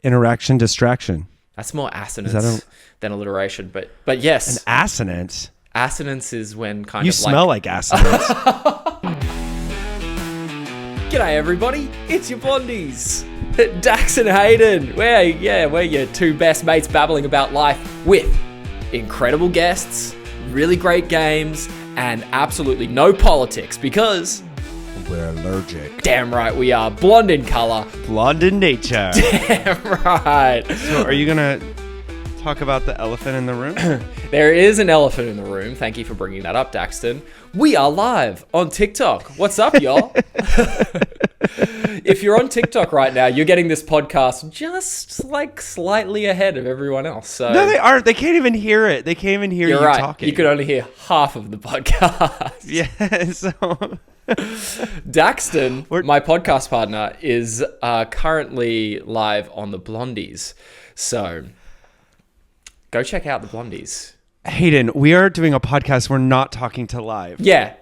Interaction, distraction. That's more assonance than alliteration, but yes. An assonance? Assonance is when kind you of smell like assonance. G'day everybody, it's your blondies. Dax and Hayden. We're your two best mates babbling about life with incredible guests, really great games, and absolutely no politics because we're allergic. Damn right we are. Blonde in color. Blonde in nature. Damn right. So are you going to talk about the elephant in the room? There is an elephant in the room. Thank you for bringing that up, Daxton. We are live on TikTok. What's up, y'all? If you're on TikTok right now, you're getting this podcast just like slightly ahead of everyone else. So no, they aren't. They can't even hear it. They can't even hear you right. talking. You could only hear half of the podcast. Yeah, so... Daxton, my podcast partner, is currently live on the Blondies. So go check out the Blondies. Hayden, we are doing a podcast. We're not talking to live. Yeah,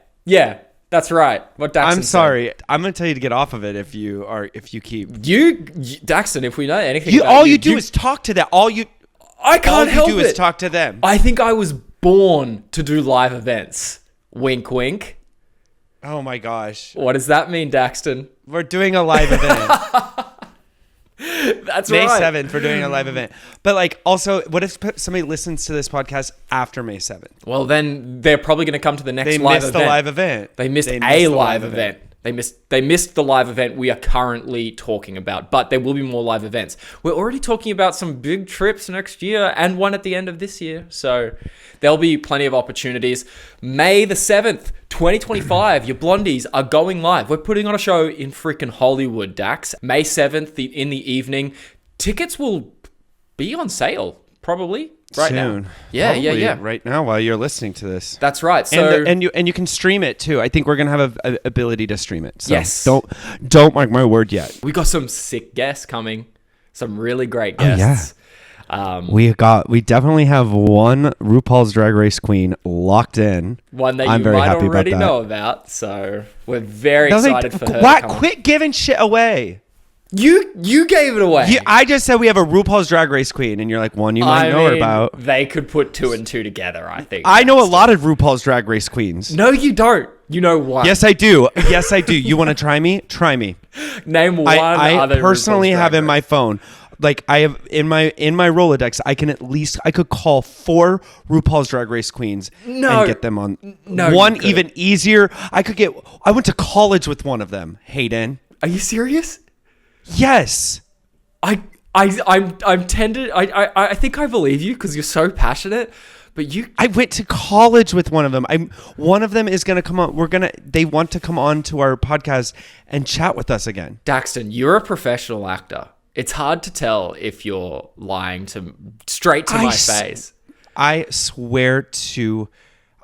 that's right. What Daxton I'm sorry. I'm going to tell you to get off of it if you keep. Daxton, if we know anything about all you do is talk to them. I can't help it. All you do is talk to them. I think I was born to do live events. Wink, wink. Oh my gosh. What does that mean, Daxton? We're doing a live event. That's May right. 7th, we're doing a live event. But like, also, what if somebody listens to this podcast after May 7th? Well, then they're probably going to come to the next live event. They missed the live event. They missed a live event. They missed the live event we are currently talking about, but there will be more live events. We're already talking about some big trips next year and one at the end of this year. So there'll be plenty of opportunities. May the 7th, 2025, your Blondies are going live. We're putting on a show in freaking Hollywood, Dax. May 7th in the evening. Tickets will be on sale, probably. Right soon. Now. Yeah. Right now while you're listening to this. That's right. So and you can stream it too. I think we're going to have an ability to stream it. So yes. Don't mark my word yet. We got some sick guests coming. Some really great guests. Oh, yeah. We definitely have one RuPaul's Drag Race queen locked in. One that you might already know about. So we're very excited for her. Quit giving shit away. You gave it away. I just said we have a RuPaul's Drag Race queen, and you're like, one you might know her about. They could put two and two together, I think. I know a lot of RuPaul's Drag Race queens. No, you don't. You know one. Yes, I do. You want to try me? Try me. Name one I other personally RuPaul's have Drag in my phone. Like I have in my Rolodex, I could call 4 RuPaul's Drag Race queens and get them on. No, one even easier. I went to college with one of them. Hayden. Are you serious? Yes. I'm tended. I think I believe you because you're so passionate. But I went to college with one of them. One of them is gonna come on. They want to come on to our podcast and chat with us again. Daxton, you're a professional actor. It's hard to tell if you're lying straight to my face. I swear to.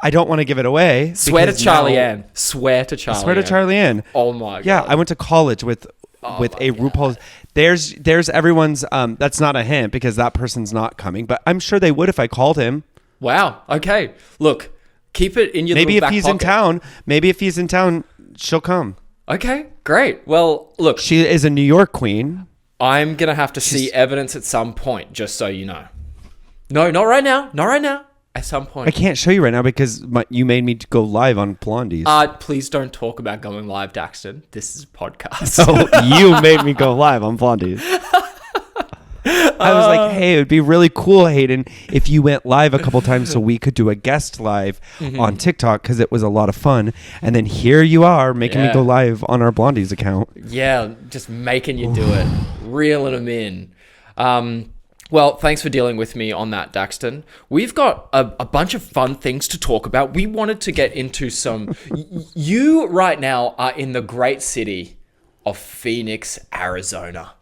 I don't want to give it away. Swear to Charlie Ann. Swear to Charlie Ann. Oh my god. Yeah, I went to college with a RuPaul's. There's everyone's. That's not a hint because that person's not coming. But I'm sure they would if I called him. Wow. Okay. Look, keep it in your maybe little if he's back in town. Maybe if he's in town, she'll come. Okay. Great. Well, look, she is a New York queen. I'm gonna have to see evidence at some point, just so you know. No, not right now. Not right now. At some point. I can't show you right now because you made me go live on Blondies. Please don't talk about going live, Daxton. This is a podcast. So you made me go live on Blondies. I was like, hey, it would be really cool, Hayden, if you went live a couple times so we could do a guest live on TikTok because it was a lot of fun. And then here you are making me go live on our Blondies account. Yeah, just making you do it. Reeling them in. Well, thanks for dealing with me on that, Daxton. We've got a bunch of fun things to talk about. We wanted to get into some... You right now are in the great city of Phoenix, Arizona.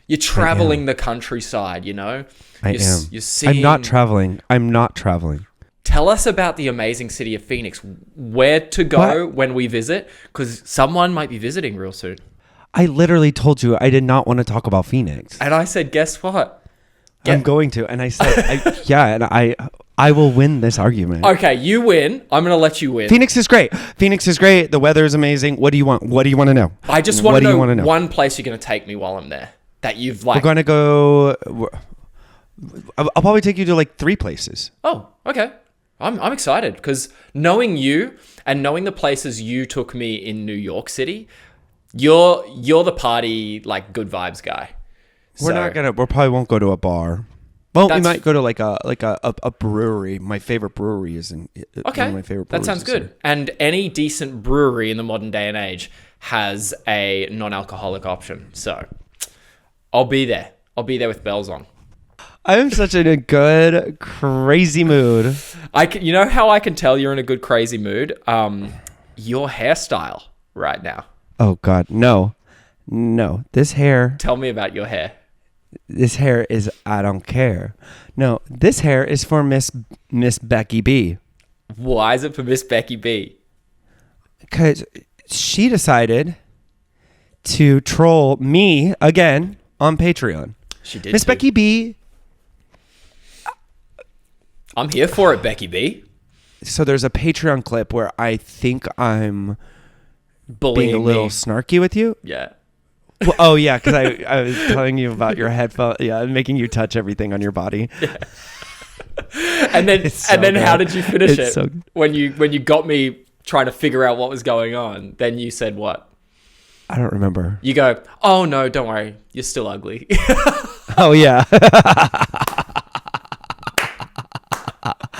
You're traveling the countryside, you know? I am. You're seeing... I'm not traveling. Tell us about the amazing city of Phoenix. Where to go when we visit? Because someone might be visiting real soon. I literally told you I did not want to talk about Phoenix. And I said, guess what? I'm going to. And I said, I will win this argument. Okay, you win. I'm going to let you win. Phoenix is great. The weather is amazing. What do you want? What do you want to know? I just want to know one place you're going to take me while I'm there. that you've We're like? going to go... I'll probably take you to like 3 places. Oh, okay. I'm excited because knowing you and knowing the places you took me in New York City, you're the party like good vibes guy. We probably won't go to a bar. Well, we might go to like a brewery. My favorite brewery is one of my favorite breweries. That sounds good. And any decent brewery in the modern day and age has a non-alcoholic option. So I'll be there. I'll be there with bells on. I'm such in a good, crazy mood. You know how I can tell you're in a good, crazy mood? Your hairstyle right now. Oh, God. No. This hair... Tell me about your hair. This hair is... I don't care. No, this hair is for Miss Becky B. Why is it for Miss Becky B? Because she decided to troll me again on Patreon. She did Miss Becky B... I'm here for it, Becky B. So there's a Patreon clip where I think I'm bullying being a little me. snarky with you. Yeah. Well, oh, yeah, because I was telling you about your headphone. Yeah, making you touch everything on your body. Yeah. And then how did you finish it? When you got me trying to figure out what was going on, then you said what? I don't remember. You go, oh, no, don't worry. You're still ugly. Oh, yeah.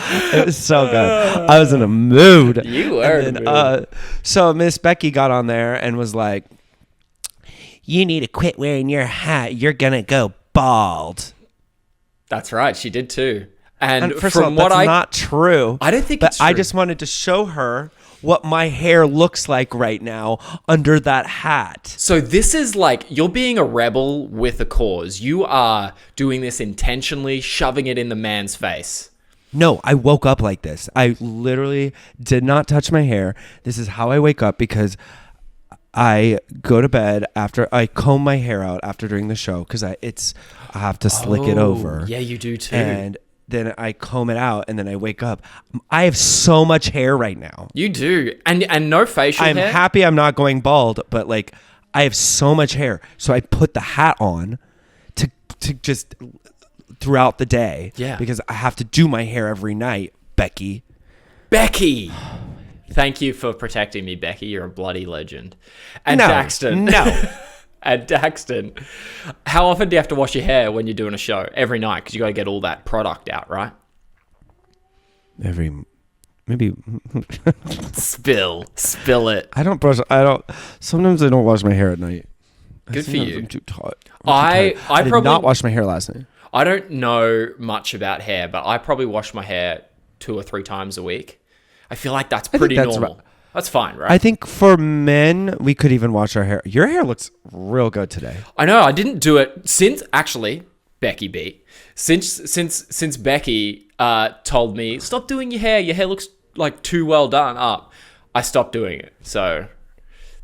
It was so good. I was in a mood. You were in a mood. So Miss Becky got on there and was like, you need to quit wearing your hat. You're going to go bald. That's right. She did too. And first from of all, what that's not true. I don't think but it's true. I just wanted to show her what my hair looks like right now under that hat. So this is like you're being a rebel with a cause. You are doing this intentionally, shoving it in the man's face. No, I woke up like this. I literally did not touch my hair. This is how I wake up because I go to bed after I comb my hair out after doing the show because I have to slick it over. Yeah, you do too. And then I comb it out and then I wake up. I have so much hair right now. You do. And no facial hair? I'm happy I'm not going bald, but like I have so much hair. So I put the hat on to just throughout the day. Yeah. Because I have to do my hair every night, Becky. Becky! Thank you for protecting me, Becky. You're a bloody legend. And Daxton. No. And Daxton. How often do you have to wash your hair when you're doing a show? Every night, because you got to get all that product out, right? Maybe. Spill it. Sometimes I don't wash my hair at night. Good for you. I'm too tired. I did not wash my hair last night. I don't know much about hair, but I probably wash my hair 2 or 3 times a week. I feel like that's pretty normal. Right. That's fine, right? I think for men, we could even wash our hair. Your hair looks real good today. I know. I didn't do it since actually Becky B. Since Becky told me stop doing your hair. Your hair looks like too well done up. I stopped doing it. So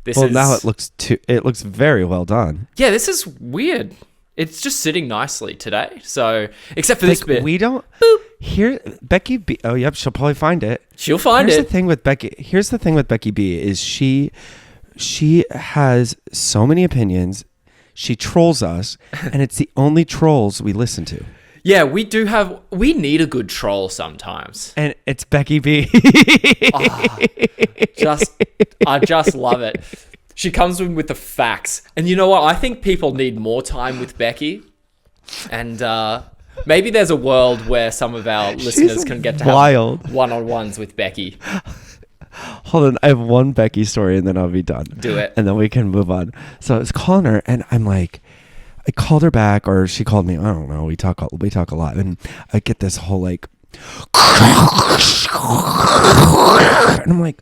now it looks very well done. Yeah, this is weird. It's just sitting nicely today. So, except for this bit. We don't... Here, Becky B... Oh, yep, she'll probably find it. She'll find Here's it. Here's the thing with Becky B is she has so many opinions. She trolls us, and it's the only trolls we listen to. Yeah, we need a good troll sometimes. And it's Becky B. I just love it. She comes in with the facts. And you know what? I think people need more time with Becky. And maybe there's a world where some of our listeners can get to have one-on-ones with Becky. Hold on. I have one Becky story and then I'll be done. Do it. And then we can move on. So I was calling her and I'm like, I called her back or she called me. I don't know. We talk a lot. And I get this whole like, and I'm like,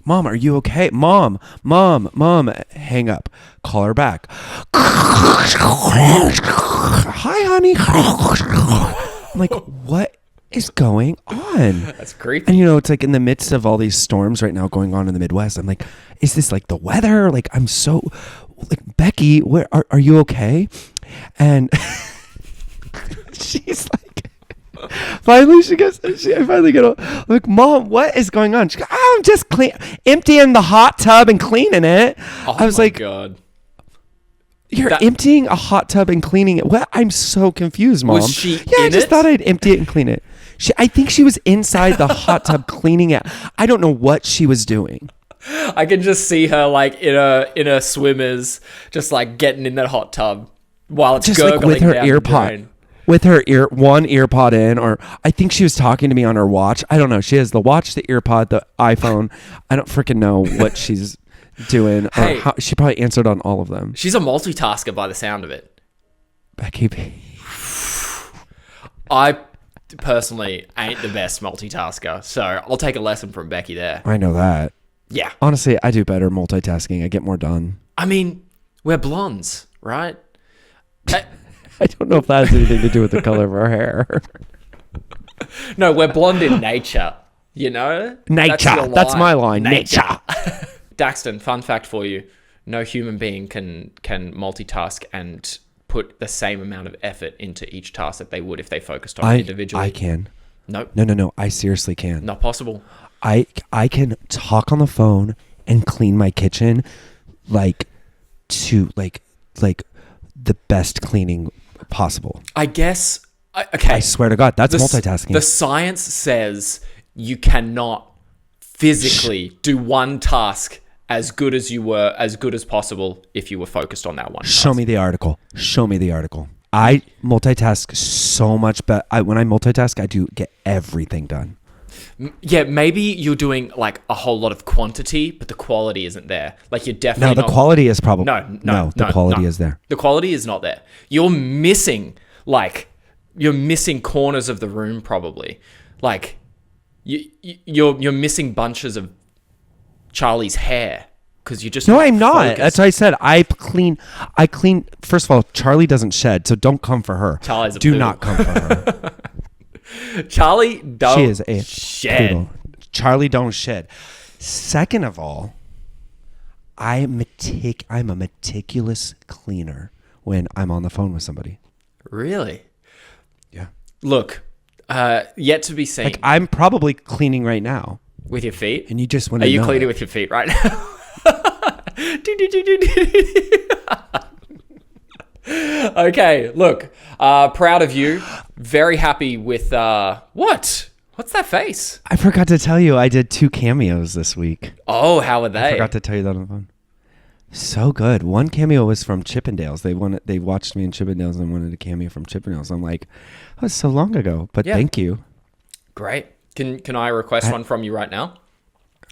Mom, are you okay? Mom, hang up. Call her back. Hi, honey. I'm like, what is going on? That's creepy. And it's like in the midst of all these storms right now going on in the Midwest. I'm like, is this like the weather? Like, I'm so like, Becky, where are you okay? And she's like, finally, I finally get like, Mom, what is going on? She goes, I'm just emptying the hot tub and cleaning it. Oh, I was like, God. You're emptying a hot tub and cleaning it. What? I'm so confused, Mom. Was she I in just it? thought I'd empty it and clean it. I think she was inside the hot tub cleaning it. I don't know what she was doing. I can just see her like in her swimmers, just like getting in that hot tub while it's Just gurgling like with her down the ear pod. drain. With her one ear pod in, or I think she was talking to me on her watch. I don't know. She has the watch, the ear pod, the iPhone. I don't freaking know what she's doing. Hey. Or how, she probably answered on all of them. She's a multitasker by the sound of it. Becky. I personally ain't the best multitasker, so I'll take a lesson from Becky there. I know that. Yeah. Honestly, I do better multitasking. I get more done. I mean, we're blondes, right? I don't know if that has anything to do with the color of our hair. No, we're blonde in nature, you know? Nature. That's my line. Nature. Daxton, fun fact for you. No human being can multitask and put the same amount of effort into each task that they would if they focused on it individually. I can. Nope. No. I seriously can. Not possible. I can talk on the phone and clean my kitchen like the best cleaning possible. I guess. Okay. I swear to God, that's multitasking. The science says you cannot physically do one task as good as possible if you were focused on that one task. Show me the article. I multitask so much, but when I multitask, I do get everything done. Yeah, maybe you're doing like a whole lot of quantity, but the quality isn't there. Like you're definitely No, the quality is probably no. The quality is there. The quality is not there. You're missing corners of the room probably. Like you're missing bunches of Charlie's hair because you're just No, I'm not. focused. That's what I said. I clean. First of all, Charlie doesn't shed, so don't come for her. Charlie's a do poodle. not come for her. Charlie don't She is a shed. poodle. Charlie don't shed. Second of all, I'm a meticulous cleaner when I'm on the phone with somebody. Really? Yeah. Look, yet to be seen. Like I'm probably cleaning right now. With your feet? And you just want Are to you know cleaning it. with your feet right now? Okay, look, proud of you. Very happy with what? What's that face? I forgot to tell you I did 2 cameos this week. Oh, how are they? I forgot to tell you that on the phone. So good. One cameo was from Chippendales. They watched me in Chippendales and wanted a cameo from Chippendales. I'm like, oh, it's so long ago, but Yeah. thank you. Great. Can I request one from you right now?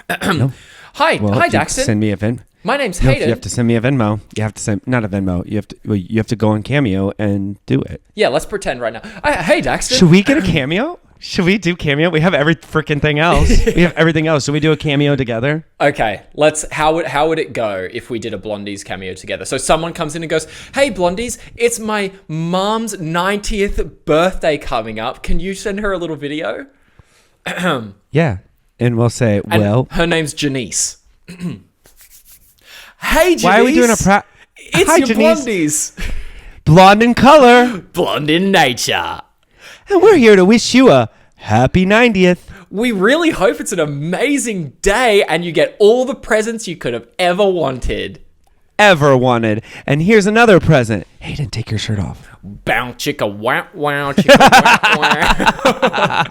No. Hi, Well, hi, you Daxton. send me a Venmo. My name's No, Hayden. you have to send me a Venmo. You have to send not a Venmo. You have to go on Cameo and do it. Yeah, let's pretend right now. Hey, Daxton. Should we get a cameo? Should we do cameo? We have every freaking thing else. We have everything else. Should we do a cameo together? Okay, how would it go if we did a Blondies cameo together? So someone comes in and goes, "Hey Blondies, it's my mom's 90th birthday coming up. Can you send her a little video?" Yeah. And we'll say, And well, her name's Janice. Hey Janice. why are we doing It's Hi, your Janice. Blondies. Blonde in color. Blonde in nature. And we're here to wish you a happy 90th. We really hope it's an amazing day and you get all the presents you could have ever wanted. Ever wanted. And here's another present. Hayden, take your shirt off. Bow chicka wow wow chicka wow wow.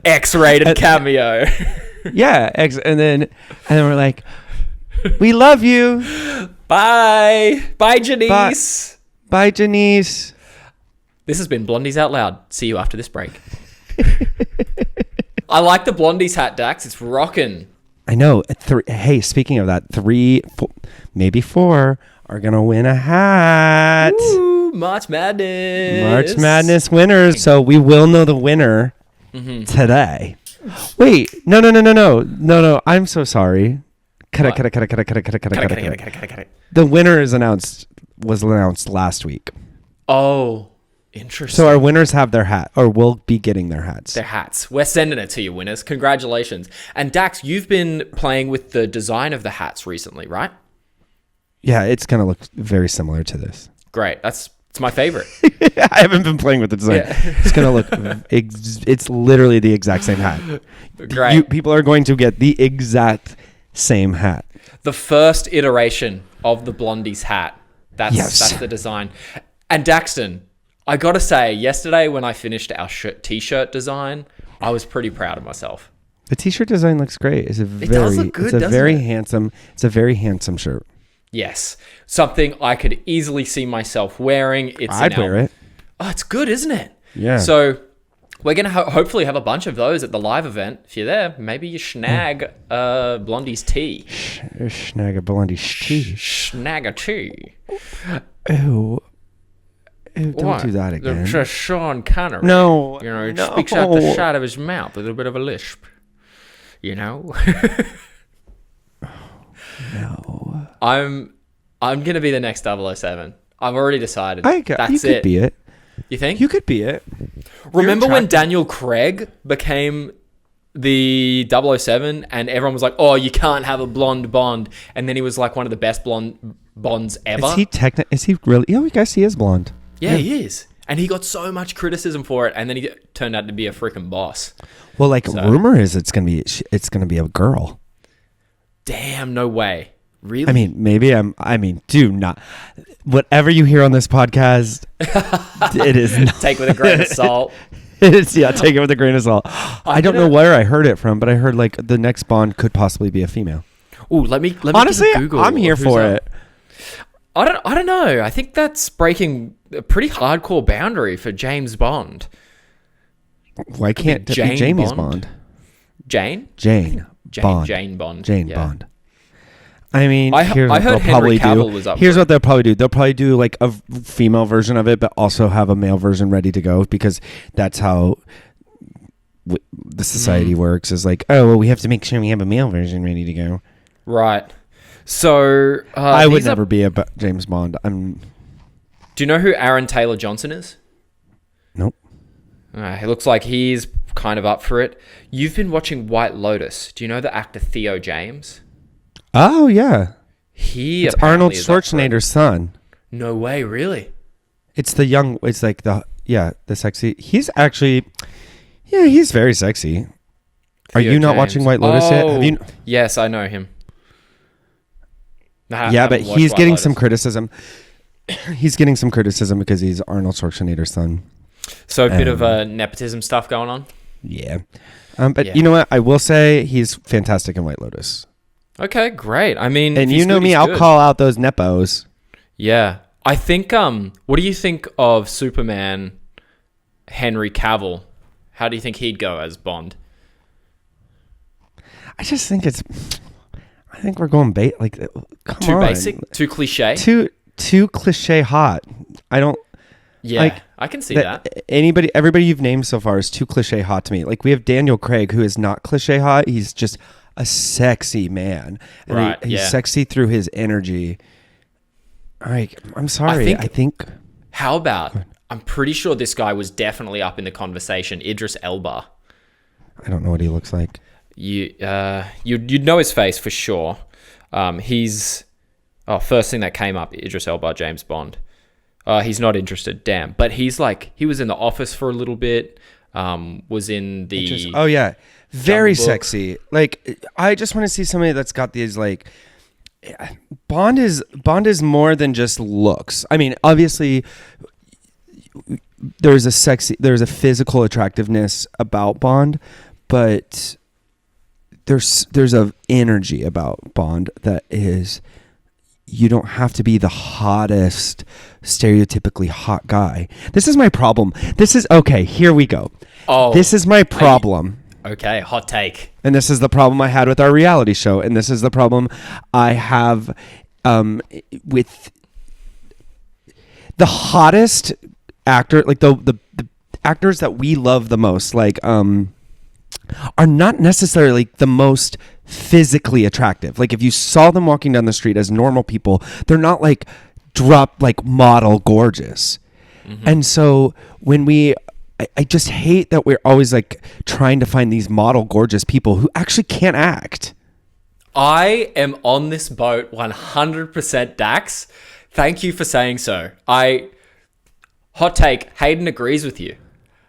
X-rated cameo. Yeah. And then we're like, we love you. Bye. Bye, Janice. Bye, Janice. This has been Blondies Out Loud. See you after this break. I like the Blondies hat, Dax. It's rocking. I know. Hey, speaking of that, 3, 4, maybe 4 are going to win a hat. Ooh, March Madness. March Madness winners. So we will know the winner today. Wait. No. I'm so sorry. Cut it. The winner was announced last week. Oh, interesting. So our winners have their hat, or will be getting their hats. Their hats. We're sending it to you, winners. Congratulations. And Dax, you've been playing with the design of the hats recently, right? Yeah, it's going to look very similar to this. Great. It's my favorite. I haven't been playing with the design. Yeah. It's going to look, it's literally the exact same hat. Great. People are going to get the exact same hat. The first iteration of the Blondies hat That's the design. And Daxton, I gotta say, yesterday when I finished our t-shirt design, I was pretty proud of myself. The t-shirt design looks great. It's does look good, It's a very it? handsome. It's a very handsome shirt. Yes, something I could easily see myself wearing. I'd wear it. Oh, it's good, isn't it? Yeah. So we're gonna hopefully have a bunch of those at the live event. If you're there, maybe you snag Blondie's tea. Snag a Blondie's tea. Snag a tea. Ew, don't What? do that again. The Sean Connery. No. You know, he speaks out the side of his mouth with a bit of a lisp. You know? No. I'm gonna be the next 007. I've already decided. You That's could it. be it. You think? You could be it. Remember when attractive. Daniel Craig became the 007 and everyone was like, oh, you can't have a blonde Bond. And then he was like one of the best blonde Bonds ever. Is he really? Yeah, I guess he is blonde. Yeah, he is. And he got so much criticism for it. And then he turned out to be a freaking boss. Well, rumor is it's gonna be a girl. Damn, no way. Really? I mean, do not. Whatever you hear on this podcast, it is not. Take with a grain of salt. It is, yeah, take it with a grain of salt. I don't know where I heard it from, but I heard like the next Bond could possibly be a female. Ooh, let me Honestly, give a Google. I'm here for it. I don't know. I think that's breaking a pretty hardcore boundary for James Bond. Why can't it be Jane Jamie's Bond? Bond? Jane Bond. Jane Bond. Jane Yeah. Bond. I mean, I here's heard what they'll Henry probably Cavill do. was up Here's for what they'll probably do. They'll probably do like a female version of it, but also have a male version ready to go because that's how the society works. Is like, oh, well, we have to make sure we have a male version ready to go. Right. So I would never be a James Bond. Do you know who Aaron Taylor Johnson is? Nope. He looks like he's kind of up for it. You've been watching White Lotus. Do you know the actor Theo James? Oh yeah, It's Arnold Schwarzenegger's son. No way, really? It's the young. It's like the sexy. He's actually, yeah, he's very sexy. Are you not watching White Lotus yet? Have you? Yes, I know him. Yeah, but he's getting some criticism. He's getting some criticism because he's Arnold Schwarzenegger's son. So a bit of nepotism stuff going on. Yeah, but you know what? I will say he's fantastic in White Lotus. Okay, great. I mean, and you know me, I'll call out those nepos. Yeah, I think. What do you think of Superman, Henry Cavill? How do you think he'd go as Bond? I just think I think we're going come too on. basic, too cliche, too cliche hot. I don't. Yeah, I can see that. Everybody you've named so far is too cliche hot to me. Like we have Daniel Craig, who is not cliche hot. He's just a sexy man. And right. He's sexy through his energy. I'm sorry. I think. How about? I'm pretty sure this guy was definitely up in the conversation. Idris Elba. I don't know what he looks like. You'd know his face for sure. He's first thing that came up, Idris Elba, James Bond. He's not interested. Damn. But he was in The Office for a little bit. Was in the very sexy. Like I just want to see somebody that's got these like Bond is more than just looks. I mean, obviously there's a physical attractiveness about Bond, but there's a energy about Bond that is, you don't have to be the hottest, stereotypically hot guy. This is my problem. Here we go. Oh, this is my problem. Okay, hot take. And this is the problem I had with our reality show. And this is the problem I have with the hottest actor, like the actors that we love the most, like are not necessarily the most physically attractive. Like if you saw them walking down the street as normal people, they're not like model gorgeous. Mm-hmm. And so when I just hate that we're always like trying to find these model gorgeous people who actually can't act. I am on this boat 100%, Dax. Thank you for saying so. Hot take, Hayden agrees with you.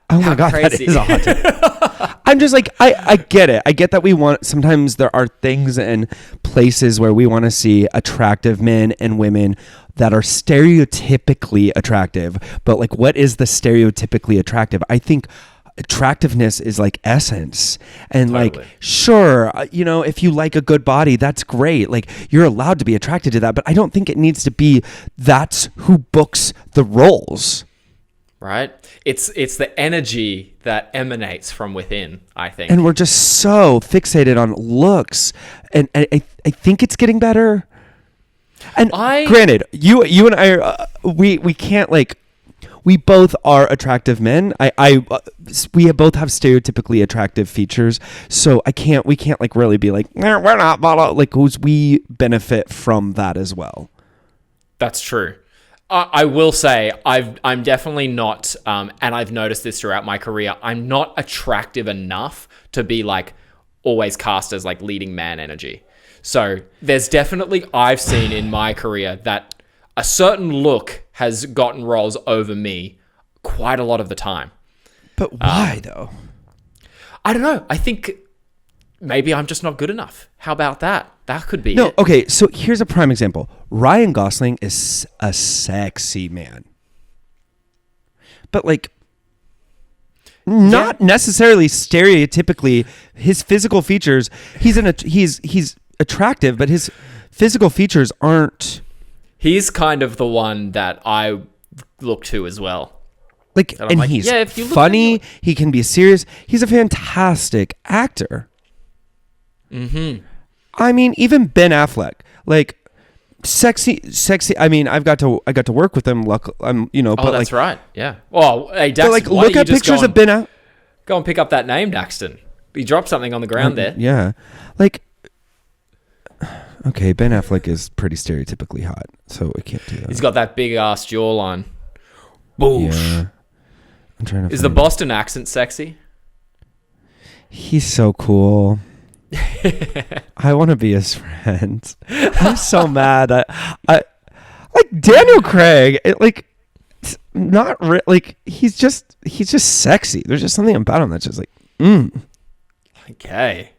Oh my God, crazy. That is a hot take. I'm just like, I get it. I get that sometimes there are things and places where we want to see attractive men and women that are stereotypically attractive. But like, what is the stereotypically attractive? I think attractiveness is like essence, and Totally. like, sure, if you like a good body, that's great. Like, you're allowed to be attracted to that, but I don't think it needs to be that's who books the roles. Right? It's the energy that emanates from within, I think. And we're just so fixated on looks, and I think it's getting better. And granted, you and I are, we can't like. We both are attractive men. We both have stereotypically attractive features, so we can't like really be like, we're not, like, we benefit from that as well. That's true. I will say I'm definitely not, and I've noticed this throughout my career, I'm not attractive enough to be like always cast as like leading man energy. So there's definitely, I've seen in my career that a certain look has gotten roles over me quite a lot of the time. But why though? I don't know. I think maybe I'm just not good enough. How about that? That could be No, it. okay, so here's a prime example. Ryan Gosling is a sexy man. But like, not necessarily stereotypically his physical features. He's attractive, but his physical features aren't. He's kind of the one that I look to as well. Like, and like, he's if you look funny. He can be serious. He's a fantastic actor. Mm-hmm. I mean, even Ben Affleck, like, sexy. I mean, I got to work with him. But that's like, right. Yeah. Well, hey, Daxton, but like, look at pictures of Ben Affleck. Go and pick up that name, Daxton. He dropped something on the ground there. Yeah, like. Okay, Ben Affleck is pretty stereotypically hot, so I can't do that. He's got that big ass jawline. Boosh. Yeah. I'm trying to. Is the Boston accent sexy? He's so cool. I want to be his friend. I'm so mad. I like Daniel Craig. He's just sexy. There's just something about him that's just like, Okay.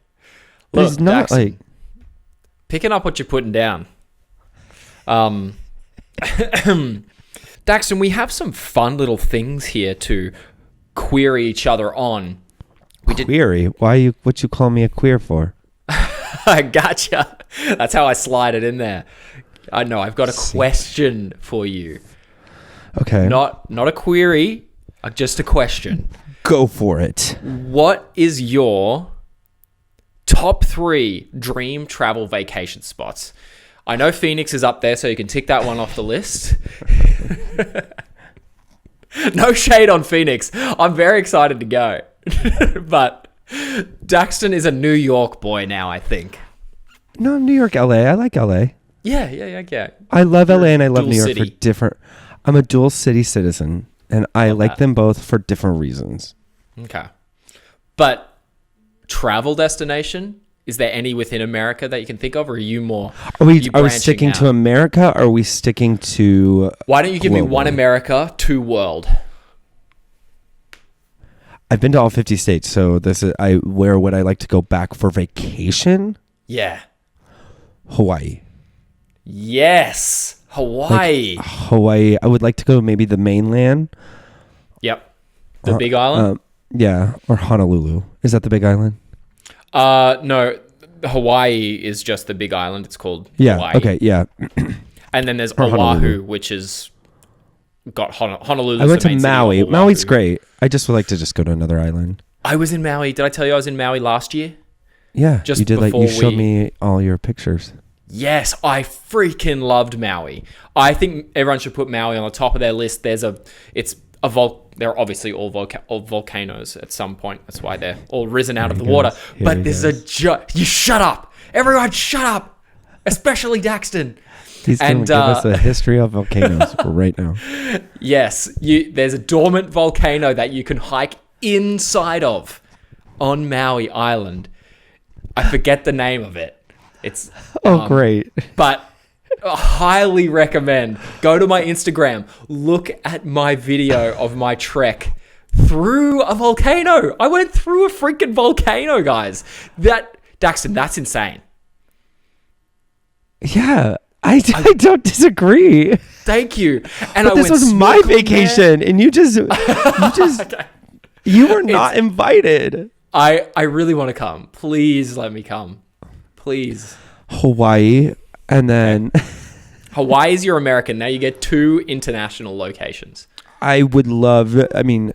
But Look, he's not Daxton, like picking up what you're putting down. Daxton, we have some fun little things here to query each other on. query. What you call me a queer for? I gotcha. That's how I slide it in there. I know. I've got a question for you. Okay. Not a query, just a question. Go for it. What is your top 3 dream travel vacation spots? I know Phoenix is up there, so you can tick that one off the list. No shade on Phoenix. I'm very excited to go. But Daxton is a New York boy now, I think. No, New York, LA. I like LA. Yeah. I love LA and I love Dual New York city. for different. I'm a dual city citizen, and I like them both for different reasons. Okay. But travel destination? Is there any within America that you can think of, or are you more? Are we branching sticking out? to America? Or are we sticking to? Why don't you give me global? one America, 2 world? I've been to all 50 states, so where would I like to go back for vacation? Yeah. Hawaii. Yes. Hawaii. Hawaii. I would like to go maybe the mainland. Yep. The Big Island? Yeah, or Honolulu. Is that the Big Island? No. Hawaii is just the Big Island. It's called Hawaii. Okay, yeah. And then there's Or Oahu, Honolulu. which is got Honolulu. I went to Maui. Maui's great. I just would like to just go to another island. I was in Maui. Did I tell you I was in Maui last year? Yeah, Just you did. Like, you before showed me all your pictures. Yes, I freaking loved Maui. I think everyone should put Maui on the top of their list. There are obviously all volcanoes at some point. That's why they're all risen out of the water. But there's you shut up. Everyone shut up. Especially Daxton. He's going to give us a history of volcanoes right now. Yes, there's a dormant volcano that you can hike inside of on Maui Island. I forget the name of it. It's great. But I highly recommend go to my Instagram, look at my video of my trek through a volcano. I went through a freaking volcano, guys. Daxton, that's insane. Yeah, I don't disagree. Thank you. And But this was my vacation, and you just Okay. you were not invited. I really want to come. Please let me come. Please. Hawaii, and then Hawaii is your American. Now you get 2 international locations. I would love. I mean,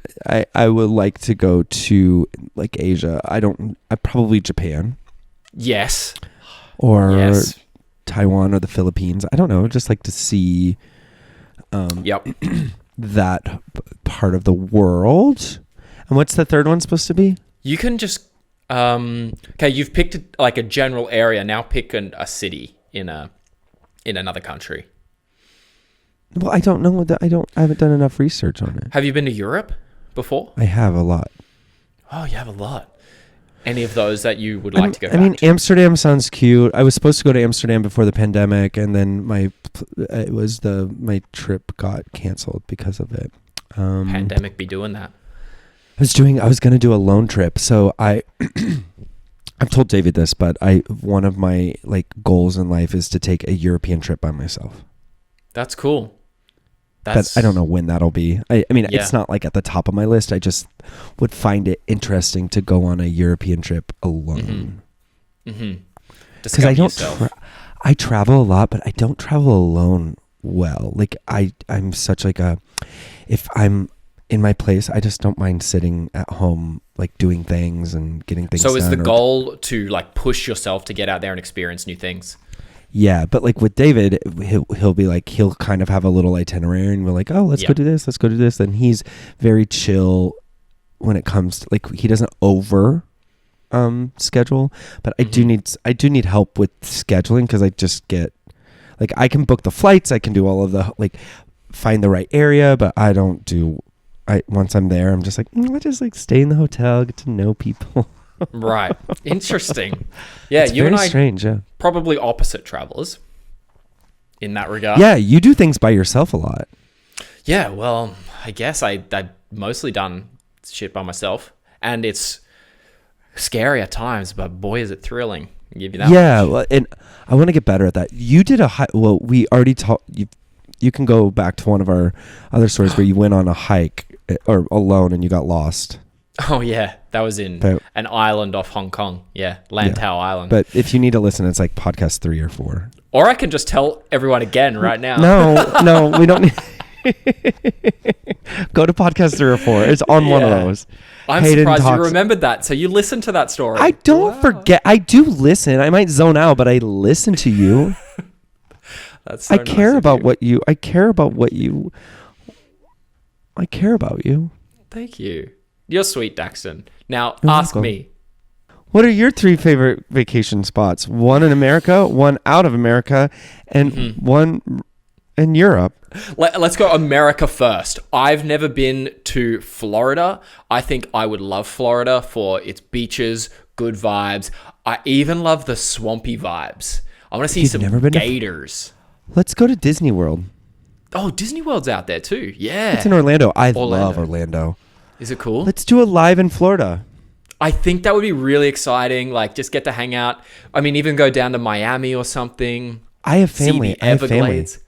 I would like to go to like Asia. I probably Japan. Yes. Or Yes. Taiwan or the Philippines. I don't know. Just like to see Yep. that part of the world. And what's the third one supposed to be? You can just okay, you've picked like a general area. Now pick a city in another country. Well, I don't know. I haven't done enough research on it. Have you been to Europe before? I have a lot. Oh, you have a lot. Any of those that you would like to go back I mean, to? Amsterdam sounds cute. I was supposed to go to Amsterdam before the pandemic, and then my trip got canceled because of it. Pandemic be doing that. I was going to do a lone trip. So I've told David this, but one of my like goals in life is to take a European trip by myself. That's cool. But I don't know when that'll be. I mean, Yeah. it's not like at the top of my list. I just would find it interesting to go on a European trip alone. Mm-hmm. Because I don't, I travel a lot, but I don't travel alone well. Like I'm such like if I'm in my place, I just don't mind sitting at home, like doing things and getting things done. So is the goal to like push yourself to get out there and experience new things? Yeah, but like with David, he'll be like, he'll kind of have a little itinerary, and we're like, oh, let's go do this, let's go do this. And he's very chill when it comes to, like, he doesn't over schedule, but I do need help with scheduling, because I just get like, I can book the flights, I can do all of the like find the right area, but I don't do. Once I'm there, I'm just like, I just like stay in the hotel, get to know people. Right. Interesting. Yeah, It's you very and I strange. Yeah. probably opposite travelers in that regard. Yeah, you do things by yourself a lot. Yeah, well, I guess I've mostly done shit by myself, and it's scary at times, but boy, is it thrilling. I'll give you that. Yeah, much. well, and I want to get better at that. You did a hike. Well, we already talked. You can go back to one of our other stories where you went on a hike or alone and you got lost. Oh yeah, that was in an island off Hong Kong. Yeah, Lantau Island. But if you need to listen, it's like podcast 3 or 4. Or I can just tell everyone again right now. No, we don't need. Go to podcast 3 or 4. It's on one of those. I'm surprised you remembered that. So you listened to that story. I don't forget. I do listen. I might zone out, but I listen to you. That's so I care about what you. I care about what you. I care about you. Thank you. You're sweet, Daxton. Now, You're ask welcome. me. What are your 3 favorite vacation spots? One in America, one out of America, and one in Europe. Let's go America first. I've never been to Florida. I think I would love Florida for its beaches, good vibes. I even love the swampy vibes. I want to see some gators. Let's go to Disney World. Oh, Disney World's out there too. Yeah. It's in Orlando. I love Orlando. Is it cool? Let's do a live in Florida. I think that would be really exciting. Like, just get to hang out. I mean, even go down to Miami or something. I have family. See the Everglades.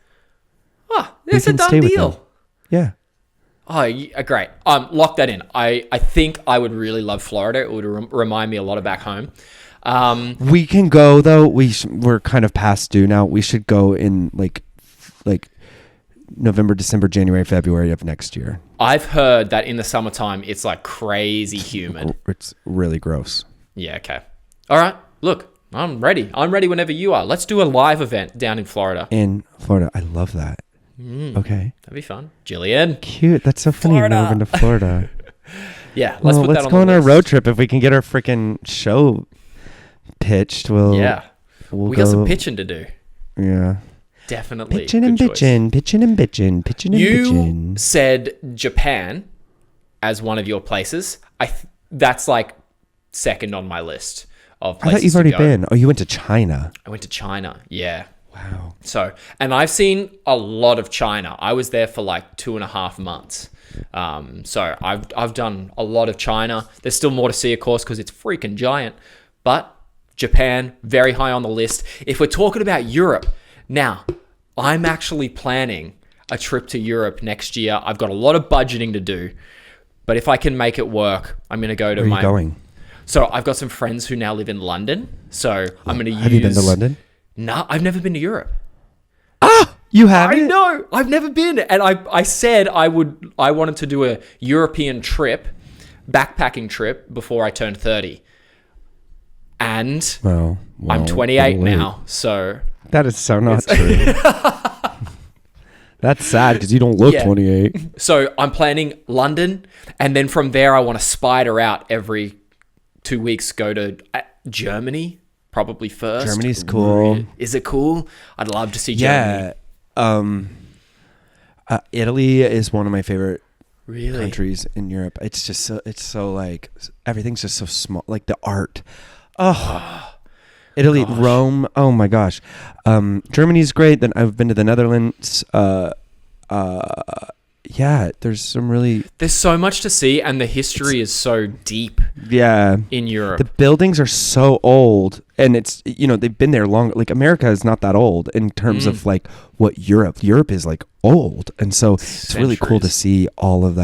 Oh, it's a done deal. Yeah. Oh, yeah, great. Lock that in. I think I would really love Florida. It would remind me a lot of back home. We can go though. We're kind of past due now. We should go in like November, December, January, February of next year. I've heard that in the summertime it's like crazy humid. It's really gross. Yeah. Okay. All right. Look, I'm ready. I'm ready whenever you are. Let's do a live event down in Florida. In Florida, I love that. Okay. That'd be fun. Jillian. Cute. That's so funny. You've never been to Florida. Yeah. Let's put that on go on the a list. road trip if we can get our freaking show pitched. We'll got some pitching to do. Yeah. Definitely. Pitching and bitching. You said Japan as one of your places. That's like second on my list of places. I thought you've already been. Oh, you went to China. I went to China. Yeah. Wow. So, and I've seen a lot of China. I was there for like 2.5 months. So I've done a lot of China. There's still more to see, of course, because it's freaking giant. But Japan, very high on the list. If we're talking about Europe, now I'm actually planning a trip to Europe next year. I've got a lot of budgeting to do, but if I can make it work, I'm going to go to Where are you going? So I've got some friends who now live in London. So I'm going to use... Have you been to London? No, I've never been to Europe. Ah, you haven't? I know. I've never been. And I said I wanted to do a European trip, backpacking trip before I turned 30. And I'm 28 now. So that is so not true. That's sad because you don't look 28. So I'm planning London, and then from there I want to spider out every 2 weeks, go to Germany, probably first. Germany's cool. Is it cool? I'd love to see Germany. Italy is one of my favorite really countries in Europe. It's just so like everything's just so small, like the art. Oh, Italy, gosh. Rome. Oh my gosh. Germany's great. Then I've been to the Netherlands. Yeah, there's so much to see, and the history is so deep. Yeah, in Europe, the buildings are so old, and it's they've been there long. Like America is not that old in terms of like what Europe is like old, and so it's really cool to see all of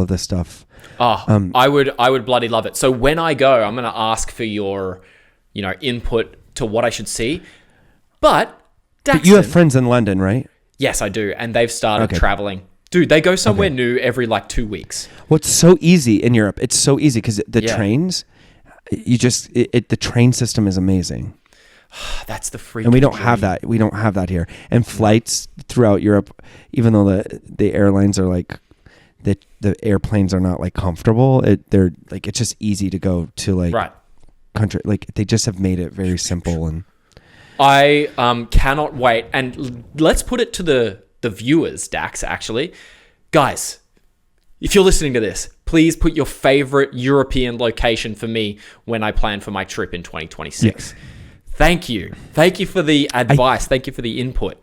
this stuff. I would bloody love it. So when I go, I'm going to ask for your, input to what I should see. But you have friends in London, right? Yes, I do, and they've started traveling. Dude, they go somewhere new every like 2 weeks. What's so easy in Europe? It's so easy because the trains, the train system is amazing. That's the freaking and we don't dream. have that. We don't have that here. And flights throughout Europe, even though the airlines are like the airplanes are not like comfortable, they're like it's just easy to go to like country. Like they just have made it very simple. And I cannot wait. And let's put it to the viewers, Dax, actually. Guys, if you're listening to this, please put your favorite European location for me when I plan for my trip in 2026. Yeah. Thank you. Thank you for the advice. Thank you for the input.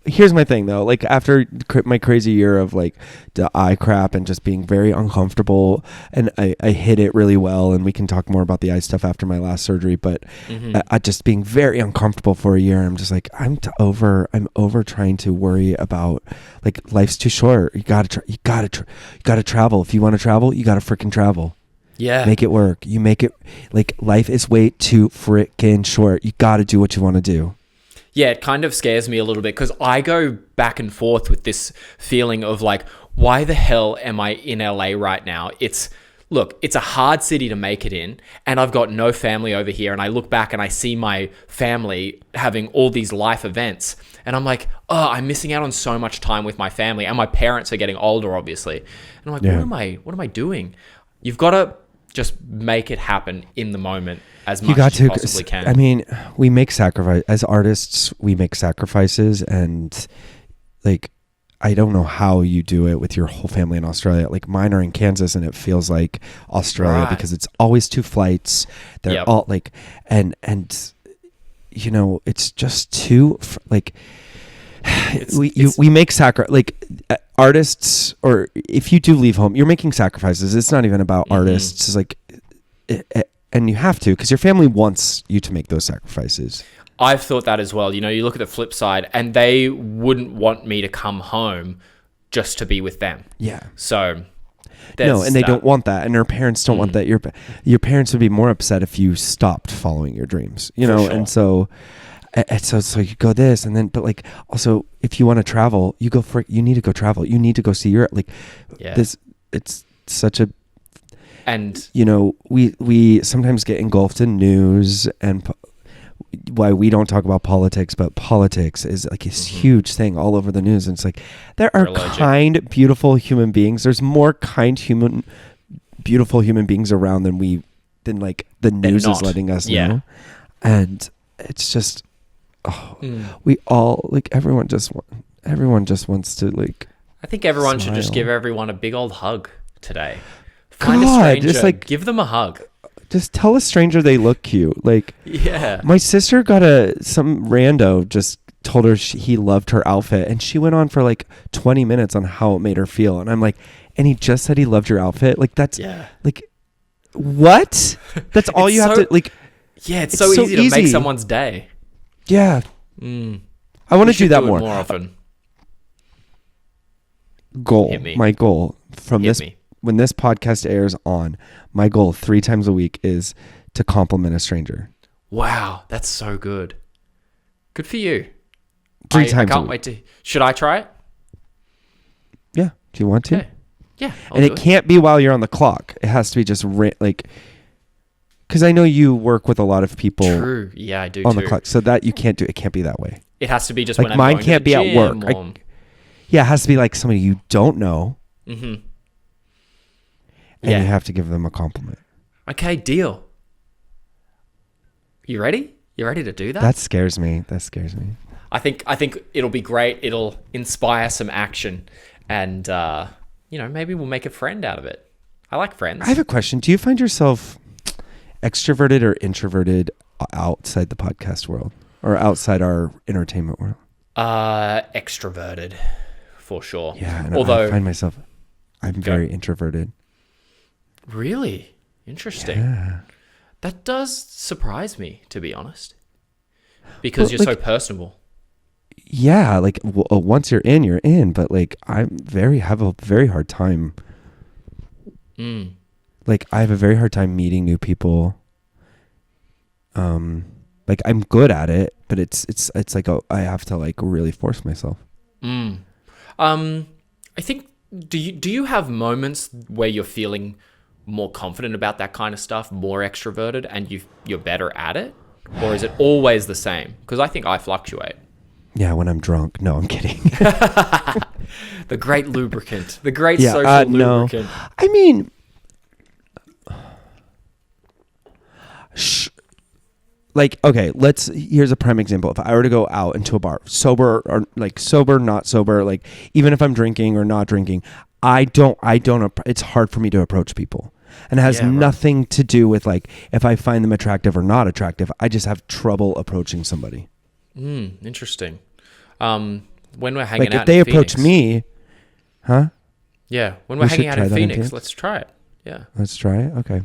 Here's my thing though, like after my crazy year of like the eye crap and just being very uncomfortable, and I hit it really well, and we can talk more about the eye stuff after my last surgery, but I just being very uncomfortable for a year. I'm just like, I'm over trying to worry about like life's too short. You gotta travel. If you want to travel, you gotta freaking travel. Yeah. Make it work. You make it like life is way too freaking short. You gotta do what you want to do. Yeah, it kind of scares me a little bit because I go back and forth with this feeling of like, why the hell am I in LA right now? It's a hard city to make it in, and I've got no family over here, and I look back and I see my family having all these life events, and I'm like, oh, I'm missing out on so much time with my family, and my parents are getting older, obviously. And I'm like, what am I doing? You've got to just make it happen in the moment as much as you possibly can. I mean, we make sacrifice as artists. We make sacrifices, and like, I don't know how you do it with your whole family in Australia. Like mine are in Kansas, and it feels like Australia because it's always 2 flights. They're all like, and it's just too like. We make artists, or if you do leave home, you're making sacrifices. It's not even about artists. It's like, and you have to, because your family wants you to make those sacrifices. I've thought that as well. You look at the flip side, and they wouldn't want me to come home just to be with them. Yeah. So no, and they don't want that, and their parents don't want that. Your parents would be more upset if you stopped following your dreams. Sure. And so. And so you go this, and then, but like also if you want to travel, you need to go travel. You need to go see Europe. Like this, it's such a, and we sometimes get engulfed in news and why we don't talk about politics, but politics is like this huge thing all over the news. And it's like, there are kind, beautiful human beings. There's more kind, beautiful human beings around than like the news is letting us know. And it's just, we all like everyone just wants to like. I think everyone should just give everyone a big old hug today. Find a stranger, just like give them a hug. Just tell a stranger they look cute. Like, yeah, my sister got some rando just told her he loved her outfit, and she went on for like 20 minutes on how it made her feel. And I'm like, and he just said he loved your outfit? Like, that's like, what? That's all you have to like. Yeah, it's so easy to make someone's day. Yeah. I want to do that more often. My goal from when this podcast airs on, my goal 3 times a week is to compliment a stranger. Wow, that's so good. Good for you. 3 times. I can't wait to. Should I try it? Yeah. Do you want to? Okay. Yeah. And it can't be while you're on the clock. It has to be just like, because I know you work with a lot of people. True. Yeah, I do on the clock, so that you can't do. It can't be that way. It has to be just like when I'm mine going can't to the be at work. gym. Yeah, it has to be like somebody you don't know. Mm-hmm. And you have to give them a compliment. Okay, deal. You ready? You ready to do that? That scares me. I think it'll be great. It'll inspire some action, and maybe we'll make a friend out of it. I like friends. I have a question. Do you find yourself extroverted or introverted outside the podcast world or outside our entertainment world? Extroverted, for sure. Yeah, and although I find myself, I'm very introverted. Really? Interesting. Yeah. That does surprise me, to be honest, because you're so personable. Yeah, like once you're in, but like have a very hard time. Like I have a very hard time meeting new people. Like I'm good at it, but it's like I have to like really force myself. I think do you have moments where you're feeling more confident about that kind of stuff, more extroverted, and you're better at it? Or is it always the same? Because I think I fluctuate. Yeah, when I'm drunk. No, I'm kidding. The great lubricant. The great social lubricant. No. I mean, like, okay, here's a prime example. If I were to go out into a bar, sober or like sober, not sober, like even if I'm drinking or not drinking, I don't, it's hard for me to approach people. And it has nothing to do with like if I find them attractive or not attractive. I just have trouble approaching somebody. Interesting. When we're hanging out, if they approach me, huh? Yeah, when we're hanging out in Phoenix, let's try it. Yeah, let's try it. Okay.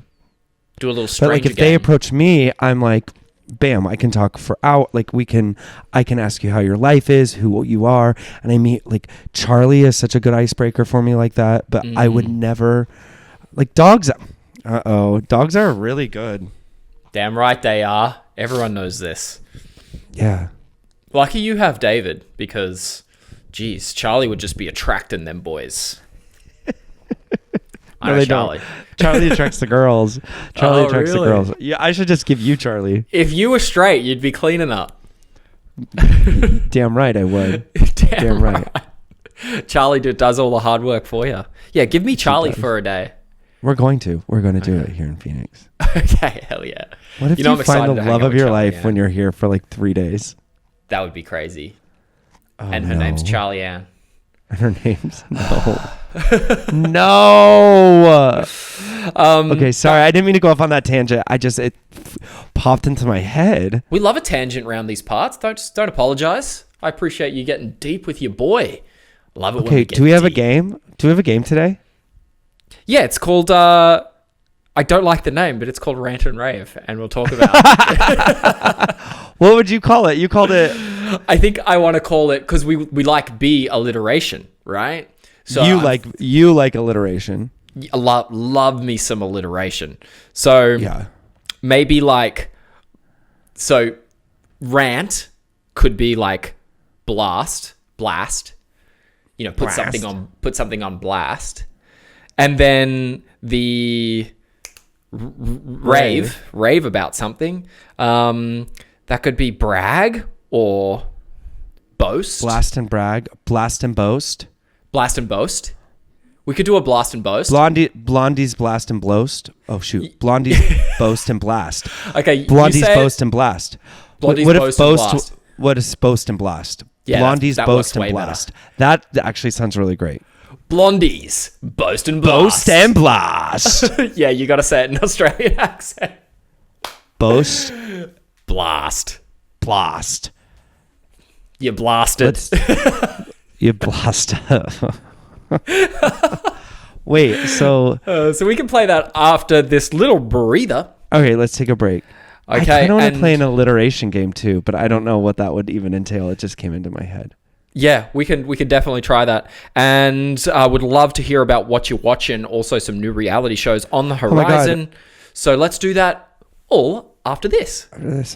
Do a little stranger But like if they approach me, I'm like, bam, I can talk for out. Like I can ask you how your life is, who you are, and I meet like Charlie is such a good icebreaker for me like that. But I would never. Like dogs, dogs are really good. Damn right they are. Everyone knows this. Yeah. Lucky you have David, because, geez, Charlie would just be attracting them boys. I know Charlie. Charlie attracts the girls. Charlie attracts the girls. Yeah, I should just give you Charlie. If you were straight, you'd be cleaning up. Damn right I would. Damn right. Charlie does all the hard work for you. Yeah, give me Charlie for a day. We're going to do it here in Phoenix. Okay, hell yeah. What if you find the love of your life when you're here for like 3 days? That would be crazy. And her name's Charlie Ann. And her name's no. Okay, sorry. I didn't mean to go off on that tangent. It popped into my head. We love a tangent around these parts. Don't apologize. I appreciate you getting deep with your boy. Love it when we get do we have deep. a game? Do we have a game today? Yeah, it's called, I don't like the name, but it's called Rant and Rave, and we'll talk about What would you call it? You called it... I think I want to call it, because we like B, alliteration, right? So you like alliteration. Love me some alliteration. So maybe like, so rant could be like blast, put something on blast. And then the rave about something. That could be brag or boast. Blast and brag. Blast and boast. Blast and boast. We could do a blast and boast. Blondie's blast and boast. Oh shoot. Blondie's boast and blast. Okay. Blondie's boast and blast. Blondie's what boast if and blast. What is boast and blast? Yeah, Blondie's that boast works and way blast. That actually sounds really great. Blondie's boast and blast. Boast and blast. Yeah, you got to say it in Australian accent. Boast. Blast. Blast. You blasted. You blast. Wait, so we can play that after this little breather. Okay, let's take a break. Okay, I kind of want to play an alliteration game too, but I don't know what that would even entail. It just came into my head. Yeah, we can definitely try that. And I would love to hear about what you're watching. Also, some new reality shows on the horizon. So let's do that all after this.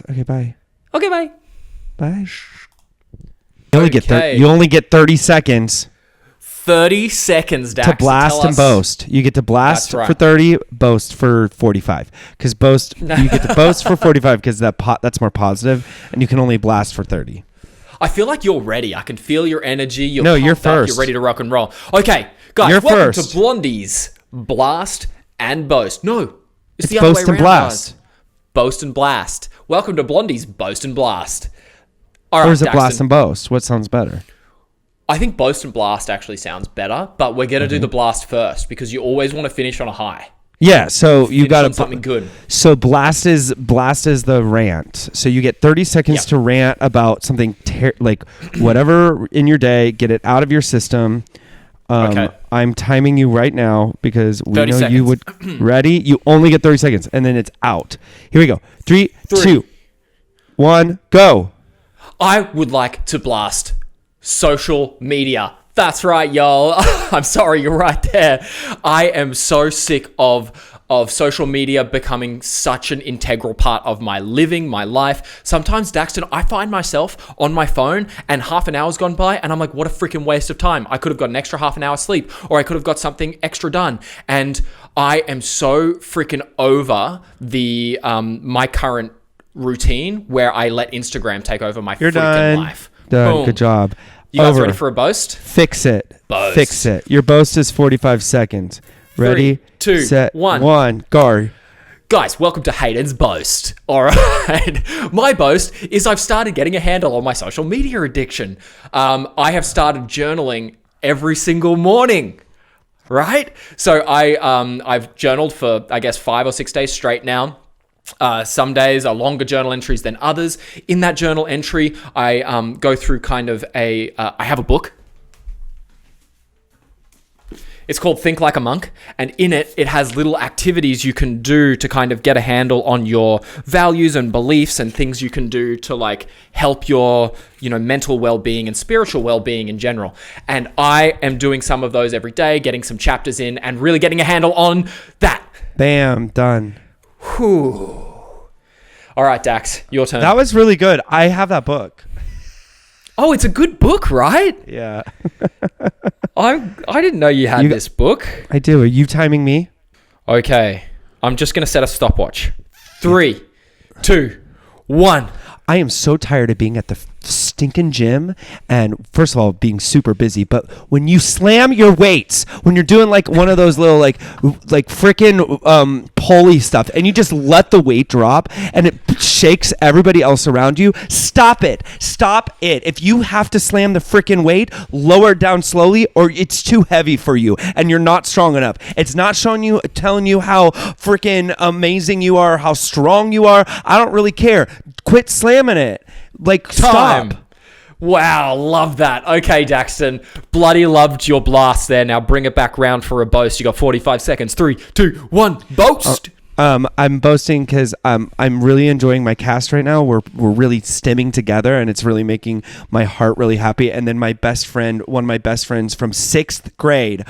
Okay, bye. Okay, bye. Bye. You only get 30 seconds. 30 seconds, Dax, to blast and boast. You get to blast for 30, boast for 45. Because you get to boast for 45 because that's more positive, and you can only blast for 30. I feel like you're ready. I can feel your energy. You're first. You're ready to rock and roll. Okay, guys, welcome to Blondies, Blast and Boast. No, it's the other way around. Boast and Blast. Boast and Blast. Welcome to Blondies, Boast and Blast. All right, or is it Blast and Boast? What sounds better? I think Boast and Blast actually sounds better, but we're going to do the Blast first because you always want to finish on a high. Yeah, so you got something good. So blast is the rant. So you get 30 seconds to rant about something like whatever in your day. Get it out of your system. Okay. I'm timing you right now because we know seconds. You would. Ready? You only get 30 seconds, and then it's out. Here we go. 3, 2, 1, go. I would like to blast social media. That's right, y'all. I'm sorry, you're right there. I am so sick of social media becoming such an integral part of my living, my life. Sometimes, Daxton, I find myself on my phone and half an hour's gone by and I'm like, what a freaking waste of time. I could have got an extra half an hour sleep, or I could have got something extra done. And I am so freaking over the my current routine where I let Instagram take over my freaking life. Done. Boom. Good job. You guys ready for a boast? Fix it. Boast. Fix it. Your boast is 45 seconds. Ready? 3, 2, set, 1. Go. Guys, welcome to Hayden's boast. All right. My boast is I've started getting a handle on my social media addiction. I have started journaling every single morning. Right? So I've journaled for, I guess, 5 or 6 days straight now. Some days are longer journal entries than others. In that journal entry, I go through kind of I have a book. It's called Think Like a Monk. And in it, it has little activities you can do to kind of get a handle on your values and beliefs and things you can do to like help your, mental well-being and spiritual well-being in general. And I am doing some of those every day, getting some chapters in and really getting a handle on that. Bam, done. Whew. All right, Dax, your turn. That was really good. I have that book. Oh, it's a good book, right? Yeah. I didn't know you had this book. I do. Are you timing me? Okay. I'm just going to set a stopwatch. 3, 2, 1. I am so tired of being at the stinking gym and, first of all, being super busy. But when you slam your weights, when you're doing like one of those little like freaking pulley stuff, and you just let the weight drop and it shakes everybody else around you, stop it. Stop it. If you have to slam the freaking weight, lower it down slowly, or it's too heavy for you and you're not strong enough. It's not telling you how freaking amazing you are, how strong you are. I don't really care. Quit slamming it. Stop. Wow, love that. Okay, Daxton, bloody loved your blast there. Now bring it back round for a boast. You got 45 seconds. 3, 2, 1, boast. I'm boasting because I'm really enjoying my cast right now. We're really stimming together, and it's really making my heart really happy. And then one of my best friends from 6th grade,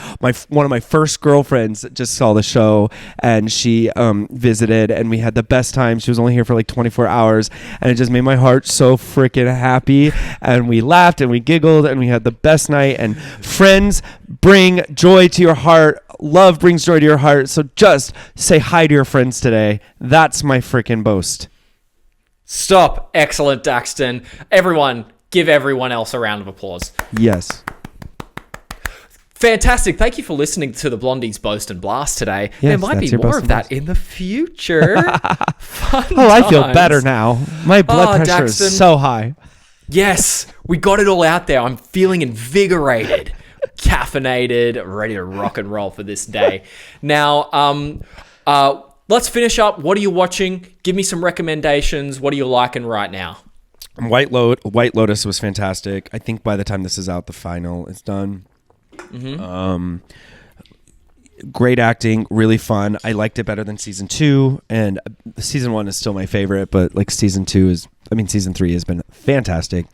one of my first girlfriends, just saw the show, and she visited, and we had the best time. She was only here for like 24 hours, and it just made my heart so freaking happy. And we laughed and we giggled, and we had the best night. And friends bring joy to your heart. Love brings joy to your heart. So just say hi to your friends today. That's my freaking boast. Stop. Excellent, Daxton. Everyone, give everyone else a round of applause. Yes. Fantastic. Thank you for listening to the Blondies Boast and Blast today. Yes, there might be more of that in the future. I feel better now. My blood pressure Daxton. is so high. Yes, we got it all out there. I'm feeling invigorated, caffeinated, ready to rock and roll for this day. Now, let's finish up. What are you watching? Give me some recommendations. What are you liking right now? White Lotus was fantastic. I think by the time this is out, the final is done. Great acting, really fun. I liked it better than season 2, and season 1 is still my favorite, but like season 3 has been fantastic.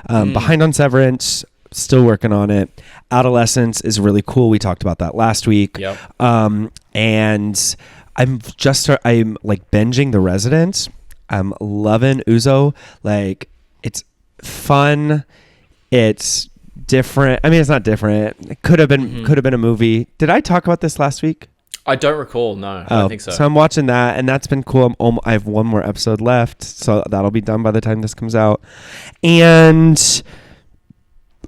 Behind on Severance, still working on it. Adolescence is really cool. We talked about that last week. Yep. And I'm like binging The Resident. I'm loving Uzo. Like, it's fun. It's different. I mean, it's not different. It could have been a movie. Did I talk about this last week? I don't recall. No, I don't think so. So I'm watching that, and that's been cool. I have one more episode left, so that'll be done by the time this comes out. And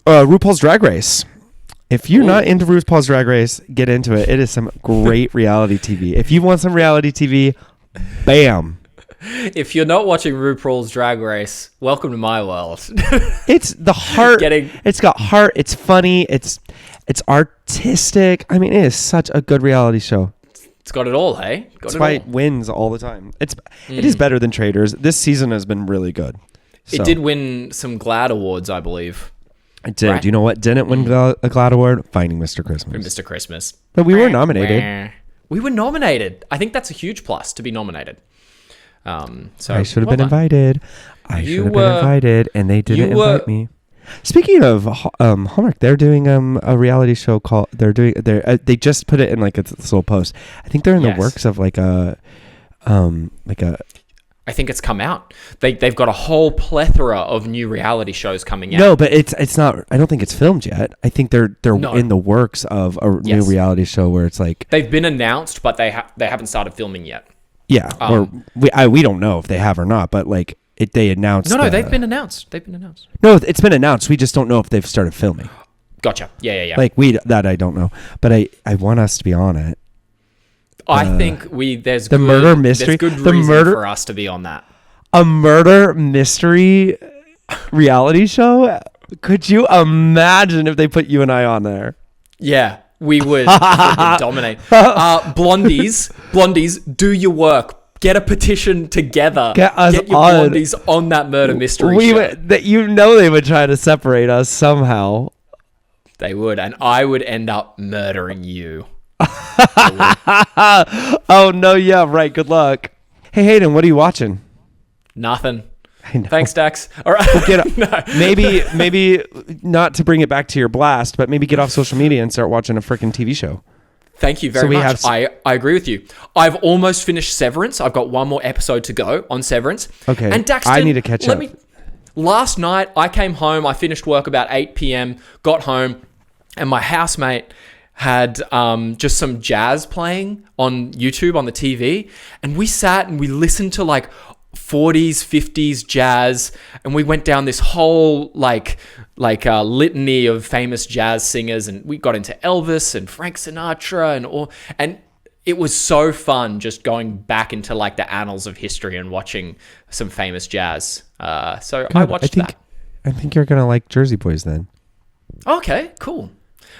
RuPaul's Drag Race. If you're not into RuPaul's Drag Race, get into it. It is some great reality TV. If you want some reality TV, bam. If you're not watching RuPaul's Drag Race, welcome to my world. It's the heart. It's got heart. It's funny. It's artistic. I mean, it is such a good reality show. It's got it all, hey? That's why it wins all the time. It is better than Traders. This season has been really good. So. It did win some GLAAD awards, I believe. It did. Right? You know what didn't win a GLAAD award? Finding Mr. Christmas. Mr. Christmas. But we were nominated. We were nominated. I think that's a huge plus to be nominated. So I should have been invited. And they didn't invite me. Speaking of Hallmark, they're doing a reality show called. They just put it in like this little post. I think they're in the works of like a. I think it's come out. They've got a whole plethora of new reality shows coming out. No, but it's not. I don't think it's filmed yet. I think they're in the works of a new reality show where it's like they've been announced, but they haven't started filming yet. Yeah, or we don't know if they have or not, but like they announced. No, they've been announced. No, it's been announced. We just don't know if they've started filming. Gotcha. Yeah. Like that I don't know, but I want us to be on it. I think there's the murder mystery. There's good reason for us to be on that. A murder mystery reality show. Could you imagine if they put you and I on there? Yeah. We would dominate. Blondies, do your work. Get a petition together. Get your blondies on that murder mystery show. They would try to separate us somehow. They would, and I would end up murdering you. Oh, no, yeah, right. Good luck. Hey, Hayden, what are you watching? Nothing. Thanks, Dax. All right. No. Maybe not to bring it back to your blast, but maybe get off social media and start watching a freaking TV show. Thank you very much. I agree with you. I've almost finished Severance. I've got one more episode to go on Severance. Okay. And Daxton, I need to catch up. Last night, I came home. I finished work about 8 p.m., got home, and my housemate had just some jazz playing on YouTube on the TV. And we sat and we listened to like 40s, 50s jazz, and we went down this whole like litany of famous jazz singers, and we got into Elvis and Frank Sinatra and it was so fun just going back into like the annals of history and watching some famous jazz. So good. I watched that. I think you're gonna like Jersey Boys then. Okay, cool.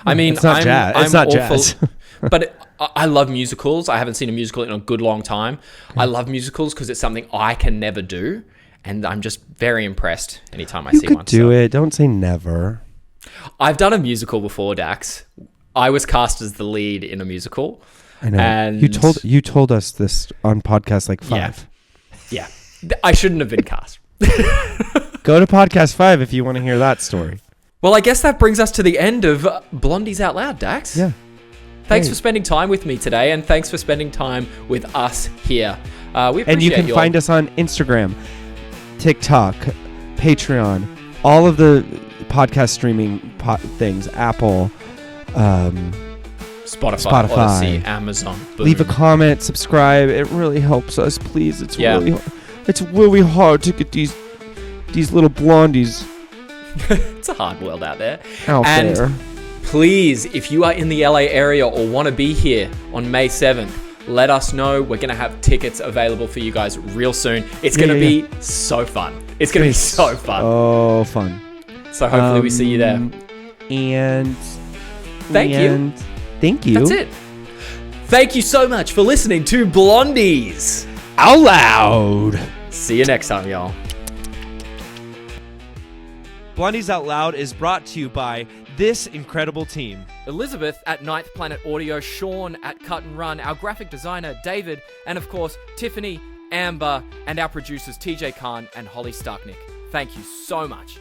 I mean, it's not jazz. It's not jazz. But I love musicals. I haven't seen a musical in a good long time. I love musicals because it's something I can never do, and I'm just very impressed anytime I see one. You could do it. Don't say never. I've done a musical before, Dax. I was cast as the lead in a musical. I know. And you told us this on podcast like 5. Yeah. I shouldn't have been cast. Go to podcast 5 if you want to hear that story. Well, I guess that brings us to the end of Blondies Out Loud, Dax. Yeah. Thanks for spending time with me today, and thanks for spending time with us here. We appreciate and you can find us on Instagram, TikTok, Patreon, all of the podcast streaming things, Apple, Spotify, Odyssey, Amazon. Boom. Leave a comment, subscribe. It really helps us, please. It's really hard to get these little blondies. It's a hard world out there. There. Please, if you are in the LA area or want to be here on May 7th, let us know. We're going to have tickets available for you guys real soon. It's going to be so fun. It's going to be so fun. Oh, fun. So hopefully we see you there. And thank you. That's it. Thank you so much for listening to Blondies Out Loud. See you next time, y'all. Blondies Out Loud is brought to you by this incredible team. Elizabeth at Ninth Planet Audio, Sean at Cut+Run, our graphic designer, David, and of course, Tiffany, Amburr, and our producers, TJ Kahn and Holly Stachnik. Thank you so much.